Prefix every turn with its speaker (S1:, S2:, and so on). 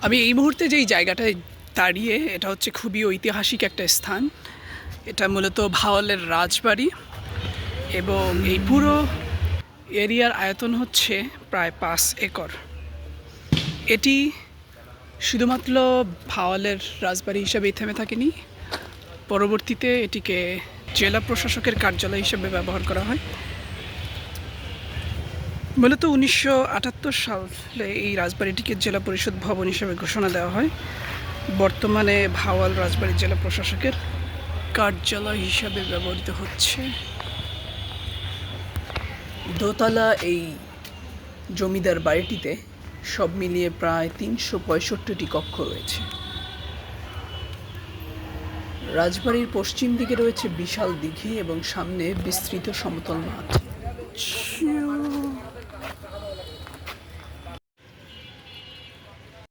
S1: আমি এই মুহূর্তে যেই জায়গাটায় দাঁড়িয়ে, এটা হচ্ছে খুবই ঐতিহাসিক একটা স্থান। এটা মূলত ভাওয়ালের রাজবাড়ি এবং এই পুরো এরিয়ার আয়তন হচ্ছে প্রায় 5 একর। এটি শুধুমাত্র ভাওয়ালের রাজবাড়ি হিসাবেই থেমে থাকেনি, পরবর্তীতে এটিকে জেলা প্রশাসকের কার্যালয় হিসেবে ব্যবহার করা হয়। মূলত 1978 সালে এই রাজবাড়িটিকে জেলা পরিষদ ভবন হিসেবে ঘোষণা দেওয়া হয়। বর্তমানে ভাওয়াল রাজবাড়ি জেলা প্রশাসকের কার্যালয় হিসাবে ব্যবহৃত হচ্ছে। দোতলা এই জমিদার বাড়িটিতে সব মিলিয়ে প্রায় 365টি কক্ষ রয়েছে। রাজবাড়ির পশ্চিম দিকে রয়েছে বিশাল দিঘি এবং সামনে বিস্তৃত সমতল মাঠ।